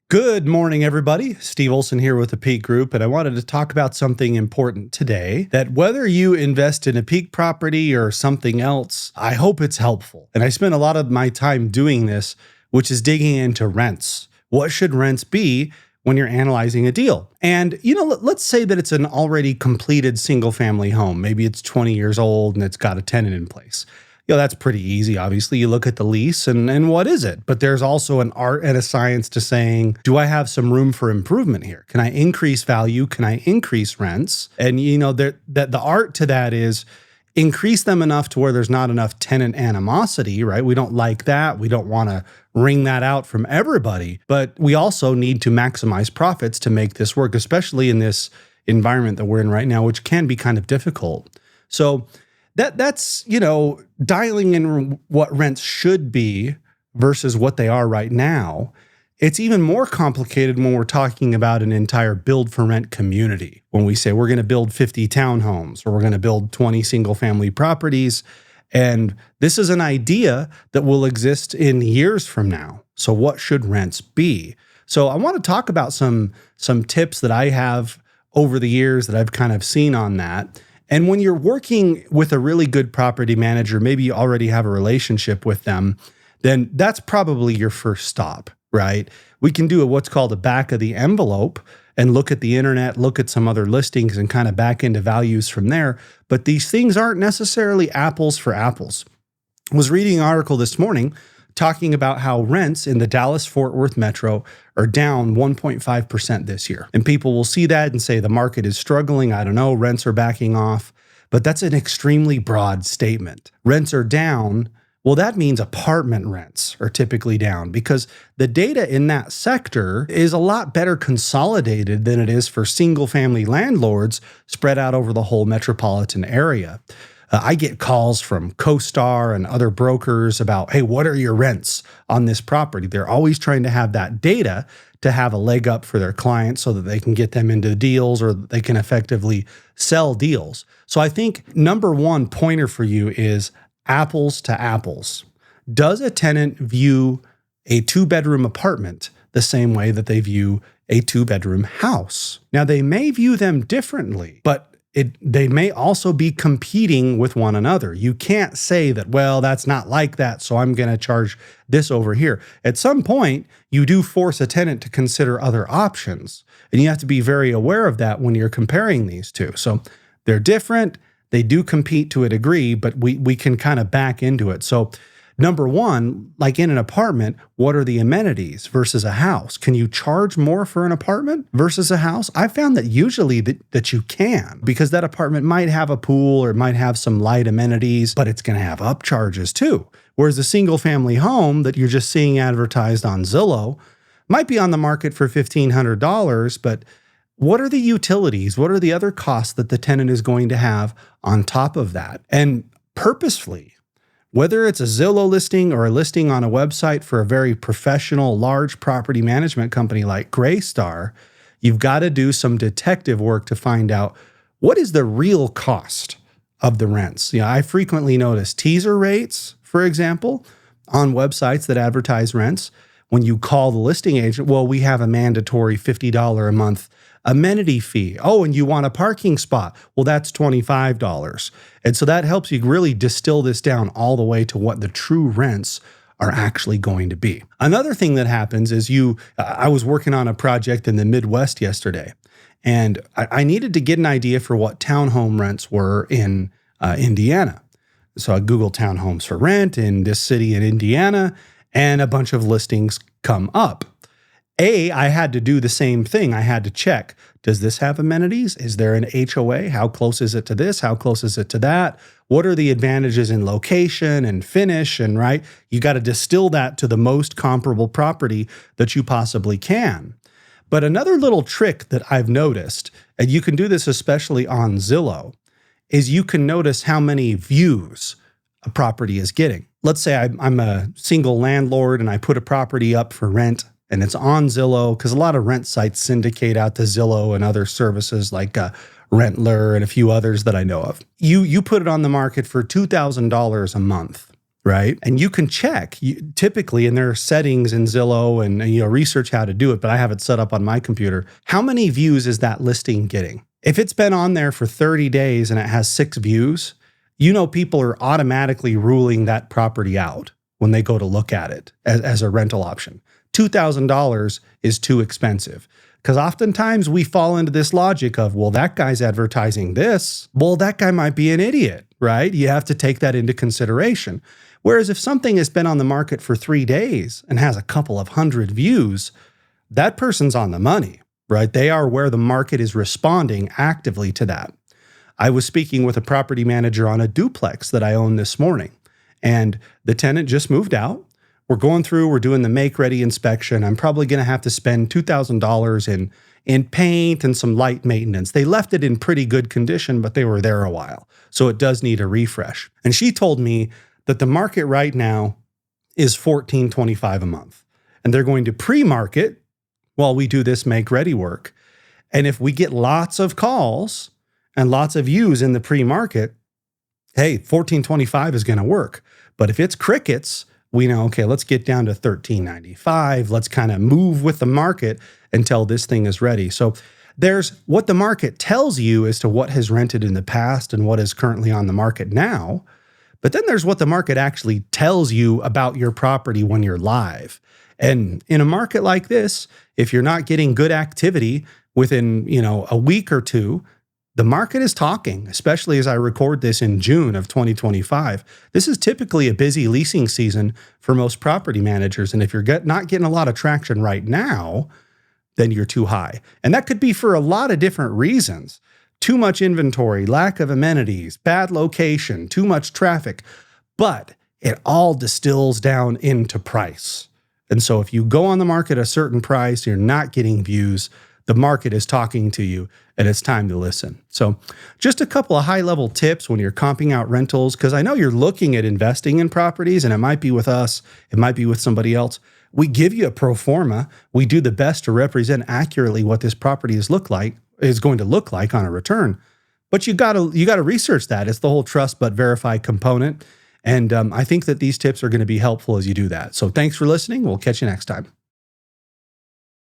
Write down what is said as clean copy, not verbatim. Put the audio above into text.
Good morning, everybody. Steve Olson here with the Peak Group, and I wanted to talk about something important today, that whether you invest in a Peak property or something else, I hope it's helpful. And I spend a lot of my time doing this, which is digging into rents. What should rents be when you're analyzing a deal? And, let's say that it's an already completed single family home. Maybe it's 20 years old and it's got a tenant in place. That's pretty easy. Obviously, you look at the lease and what is it? But there's also an art and a science to saying, do I have some room for improvement here? Can I increase value? Can I increase rents? And the art to that is increase them enough to where there's not enough tenant animosity, right? We don't like that. We don't want to wring that out from everybody, but we also need to maximize profits to make this work, especially in this environment that we're in right now, which can be kind of difficult. So that's dialing in what rents should be versus what they are right now. It's even more complicated when we're talking about an entire build for rent community. When we say we're going to build 50 townhomes or we're going to build 20 single family properties. And this is an idea that will exist in years from now. So what should rents be? So I want to talk about some tips that I have over the years that I've kind of seen on that. And when you're working with a really good property manager, maybe you already have a relationship with them, then that's probably your first stop, right? We can do what's called a back of the envelope and look at the internet, look at some other listings and kind of back into values from there. But these things aren't necessarily apples for apples. I was reading an article this morning talking about how rents in the Dallas-Fort Worth metro are down 1.5% this year. And people will see that and say the market is struggling. I don't know, rents are backing off. But that's an extremely broad statement. Rents are down. Well, that means apartment rents are typically down because the data in that sector is a lot better consolidated than it is for single family landlords spread out over the whole metropolitan area. I get calls from CoStar and other brokers about, hey, what are your rents on this property? They're always trying to have that data to have a leg up for their clients so that they can get them into deals or they can effectively sell deals. So I think number one pointer for you is apples to apples. Does a tenant view a 2-bedroom apartment the same way that they view a 2-bedroom house? Now, they may view them differently, but they may also be competing with one another. You can't say that, well, that's not like that, so I'm going to charge this over here. At some point, you do force a tenant to consider other options, and you have to be very aware of that when you're comparing these two. So they're different. They do compete to a degree, but we can kind of back into it. So number one, like in an apartment, what are the amenities versus a house? Can you charge more for an apartment versus a house? I found that usually that you can, because that apartment might have a pool or it might have some light amenities, but it's going to have upcharges too. Whereas a single family home that you're just seeing advertised on Zillow might be on the market for $1,500, but what are the utilities? What are the other costs that the tenant is going to have on top of that? And purposefully, whether it's a Zillow listing or a listing on a website for a very professional, large property management company like Greystar, you've got to do some detective work to find out what is the real cost of the rents. I frequently notice teaser rates, for example, on websites that advertise rents. When you call the listing agent, well, we have a mandatory $50 a month amenity fee. Oh, and you want a parking spot. Well, that's $25. And so that helps you really distill this down all the way to what the true rents are actually going to be. Another thing that happens is I was working on a project in the Midwest yesterday, and I needed to get an idea for what townhome rents were in Indiana. So I Googled townhomes for rent in this city in Indiana, and a bunch of listings come up. I had to do the same thing. I had to check, does this have amenities? Is there an HOA? How close is it to this? How close is it to that? What are the advantages in location and finish? And right, you got to distill that to the most comparable property that you possibly can. But another little trick that I've noticed, and you can do this especially on Zillow, is you can notice how many views a property is getting. Let's say I'm a single landlord and I put a property up for rent, and it's on Zillow, because a lot of rent sites syndicate out to Zillow and other services like Rentler and a few others that I know of. You put it on the market for $2,000 a month, right? And you can check typically in their settings in Zillow and research how to do it, but I have it set up on my computer. How many views is that listing getting? If it's been on there for 30 days and it has 6 views, people are automatically ruling that property out when they go to look at it as a rental option. $2,000 is too expensive. Because oftentimes we fall into this logic of, well, that guy's advertising this. Well, that guy might be an idiot, right? You have to take that into consideration. Whereas if something has been on the market for 3 days and has a couple of hundred views, that person's on the money, right? They are where the market is responding actively to that. I was speaking with a property manager on a duplex that I own this morning, and the tenant just moved out. We're going through, we're doing the make-ready inspection. I'm probably going to have to spend $2,000 in paint and some light maintenance. They left it in pretty good condition, but they were there a while. So it does need a refresh. And she told me that the market right now is $1,425 a month. And they're going to pre-market while we do this make-ready work. And if we get lots of calls and lots of views in the pre-market, hey, $1,425 is going to work. But if it's crickets, we know, okay, let's get down to $1,395. Let's kind of move with the market until this thing is ready. So there's what the market tells you as to what has rented in the past and what is currently on the market now. But then there's what the market actually tells you about your property when you're live. And in a market like this, if you're not getting good activity within, a week or two, the market is talking, especially as I record this in June of 2025. This is typically a busy leasing season for most property managers. And if you're not getting a lot of traction right now, then you're too high. And that could be for a lot of different reasons. Too much inventory, lack of amenities, bad location, too much traffic. But it all distills down into price. And so if you go on the market at a certain price, you're not getting views, the market is talking to you, and it's time to listen. So just a couple of high-level tips when you're comping out rentals, because I know you're looking at investing in properties, and it might be with us, it might be with somebody else. We give you a pro forma. We do the best to represent accurately what this property is going to look like on a return. But you got to research that. It's the whole trust but verify component. And I think that these tips are going to be helpful as you do that. So thanks for listening. We'll catch you next time.